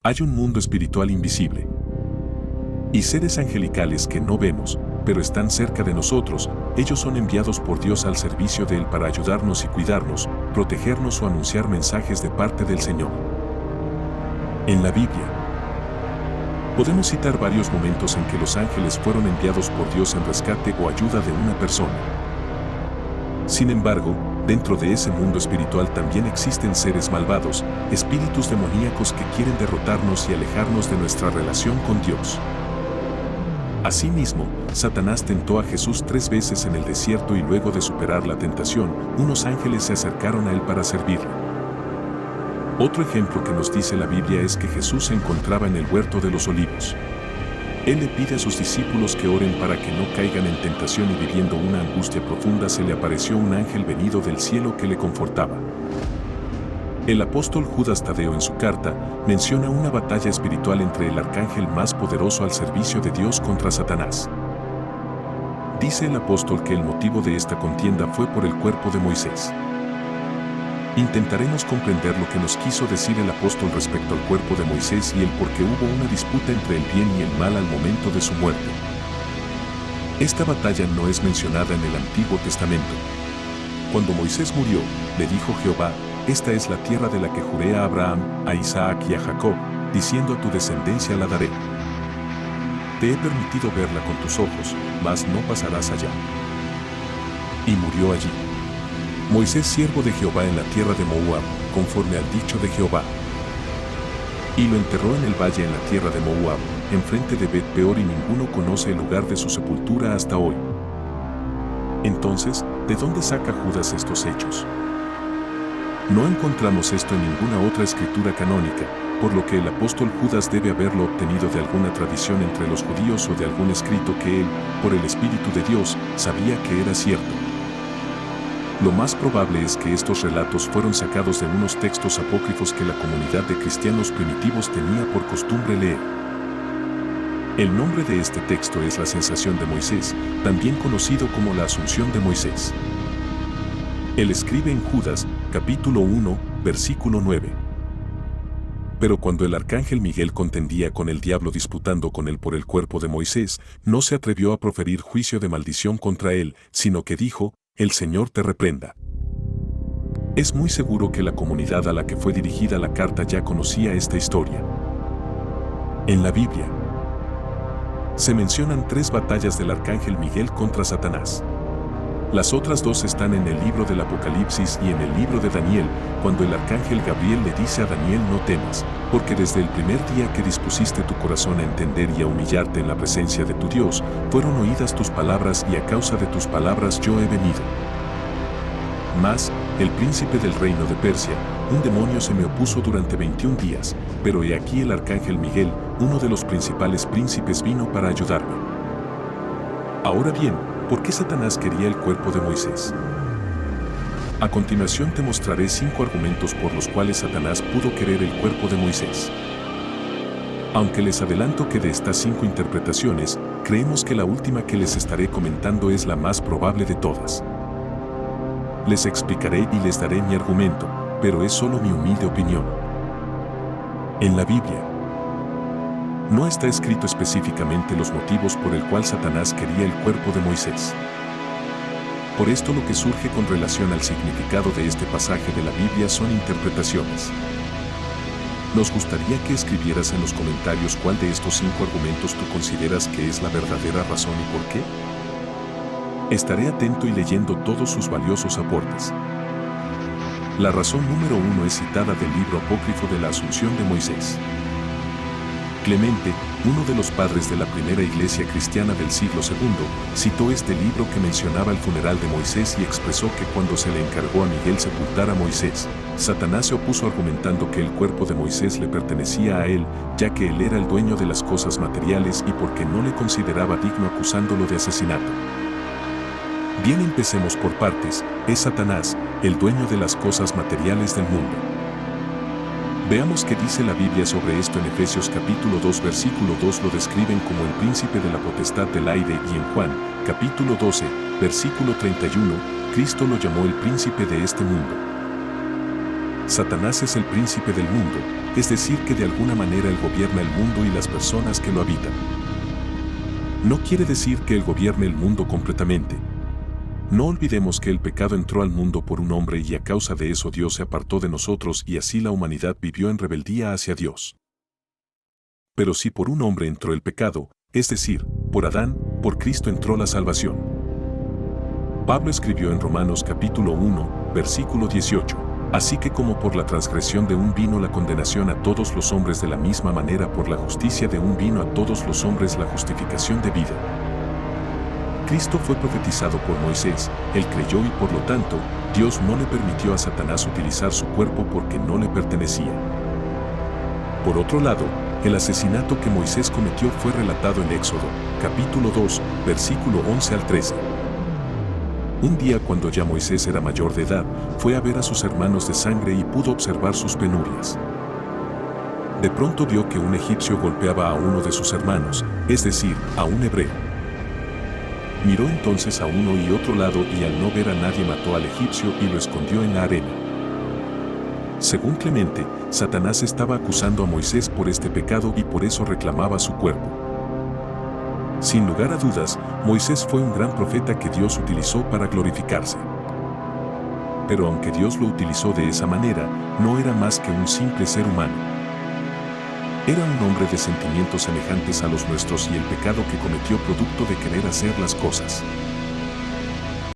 Hay un mundo espiritual invisible y seres angelicales que no vemos, pero están cerca de nosotros. Ellos son enviados por Dios al servicio de Él para ayudarnos y cuidarnos, protegernos o anunciar mensajes de parte del Señor. En la Biblia, podemos citar varios momentos en que los ángeles fueron enviados por Dios en rescate o ayuda de una persona. Sin embargo, dentro de ese mundo espiritual también existen seres malvados, espíritus demoníacos que quieren derrotarnos y alejarnos de nuestra relación con Dios. Asimismo, Satanás tentó a Jesús 3 veces en el desierto y luego de superar la tentación, unos ángeles se acercaron a él para servirle. Otro ejemplo que nos dice la Biblia es que Jesús se encontraba en el huerto de los olivos. Él le pide a sus discípulos que oren para que no caigan en tentación y viviendo una angustia profunda se le apareció un ángel venido del cielo que le confortaba. El apóstol Judas Tadeo en su carta menciona una batalla espiritual entre el arcángel más poderoso al servicio de Dios contra Satanás. Dice el apóstol que el motivo de esta contienda fue por el cuerpo de Moisés. Intentaremos comprender lo que nos quiso decir el apóstol respecto al cuerpo de Moisés y el por qué hubo una disputa entre el bien y el mal al momento de su muerte. Esta batalla no es mencionada en el Antiguo Testamento. Cuando Moisés murió, le dijo Jehová: esta es la tierra de la que juré a Abraham, a Isaac y a Jacob, diciendo a tu descendencia la daré. Te he permitido verla con tus ojos, mas no pasarás allá. Y murió allí. Moisés, siervo de Jehová en la tierra de Moab, conforme al dicho de Jehová. Y lo enterró en el valle en la tierra de Moab, enfrente de Bet Peor, y ninguno conoce el lugar de su sepultura hasta hoy. Entonces, ¿de dónde saca Judas estos hechos? No encontramos esto en ninguna otra escritura canónica, por lo que el apóstol Judas debe haberlo obtenido de alguna tradición entre los judíos o de algún escrito que él, por el Espíritu de Dios, sabía que era cierto. Lo más probable es que estos relatos fueron sacados de unos textos apócrifos que la comunidad de cristianos primitivos tenía por costumbre leer. El nombre de este texto es la Sensación de Moisés, también conocido como la Asunción de Moisés. Él escribe en Judas, capítulo 1, versículo 9. Pero cuando el arcángel Miguel contendía con el diablo disputando con él por el cuerpo de Moisés, no se atrevió a proferir juicio de maldición contra él, sino que dijo: el Señor te reprenda. Es muy seguro que la comunidad a la que fue dirigida la carta ya conocía esta historia. En la Biblia se mencionan 3 batallas del arcángel Miguel contra Satanás. Las otras 2 están en el libro del Apocalipsis y en el libro de Daniel, cuando el arcángel Gabriel le dice a Daniel: no temas, porque desde el primer día que dispusiste tu corazón a entender y a humillarte en la presencia de tu Dios, fueron oídas tus palabras y a causa de tus palabras yo he venido. Mas, el príncipe del reino de Persia, un demonio se me opuso durante 21 días, pero he aquí el arcángel Miguel, uno de los principales príncipes, vino para ayudarme. Ahora bien, ¿por qué Satanás quería el cuerpo de Moisés? A continuación te mostraré 5 argumentos por los cuales Satanás pudo querer el cuerpo de Moisés. Aunque les adelanto que de estas 5 interpretaciones, creemos que la última que les estaré comentando es la más probable de todas. Les explicaré y les daré mi argumento, pero es solo mi humilde opinión. En la Biblia no está escrito específicamente los motivos por el cual Satanás quería el cuerpo de Moisés. Por esto lo que surge con relación al significado de este pasaje de la Biblia son interpretaciones. Nos gustaría que escribieras en los comentarios cuál de estos 5 argumentos tú consideras que es la verdadera razón y por qué. Estaré atento y leyendo todos sus valiosos aportes. La razón número 1 es citada del libro apócrifo de la Asunción de Moisés. Clemente, uno de los padres de la primera iglesia cristiana del siglo II, citó este libro que mencionaba el funeral de Moisés y expresó que cuando se le encargó a Miguel sepultar a Moisés, Satanás se opuso argumentando que el cuerpo de Moisés le pertenecía a él, ya que él era el dueño de las cosas materiales y porque no le consideraba digno, acusándolo de asesinato. Bien, empecemos por partes. Es Satanás, el dueño de las cosas materiales del mundo. Veamos qué dice la Biblia sobre esto en Efesios capítulo 2 versículo 2 lo describen como el príncipe de la potestad del aire y en Juan capítulo 12 versículo 31 Cristo lo llamó el príncipe de este mundo. Satanás es el príncipe del mundo, es decir que de alguna manera él gobierna el mundo y las personas que lo habitan. No quiere decir que él gobierne el mundo completamente. No olvidemos que el pecado entró al mundo por un hombre y a causa de eso Dios se apartó de nosotros y así la humanidad vivió en rebeldía hacia Dios. Pero si por un hombre entró el pecado, es decir, por Adán, por Cristo entró la salvación. Pablo escribió en Romanos capítulo 1, versículo 18. Así que como por la transgresión de un vino la condenación a todos los hombres, de la misma manera por la justicia de un vino a todos los hombres la justificación de vida. Cristo fue profetizado por Moisés, él creyó y por lo tanto, Dios no le permitió a Satanás utilizar su cuerpo porque no le pertenecía. Por otro lado, el asesinato que Moisés cometió fue relatado en Éxodo, capítulo 2, versículo 11 al 13. Un día cuando ya Moisés era mayor de edad, fue a ver a sus hermanos de sangre y pudo observar sus penurias. De pronto vio que un egipcio golpeaba a uno de sus hermanos, es decir, a un hebreo. Miró entonces a uno y otro lado y al no ver a nadie mató al egipcio y lo escondió en la arena. Según Clemente, Satanás estaba acusando a Moisés por este pecado y por eso reclamaba su cuerpo. Sin lugar a dudas, Moisés fue un gran profeta que Dios utilizó para glorificarse. Pero aunque Dios lo utilizó de esa manera, no era más que un simple ser humano. Era un hombre de sentimientos semejantes a los nuestros y el pecado que cometió producto de querer hacer las cosas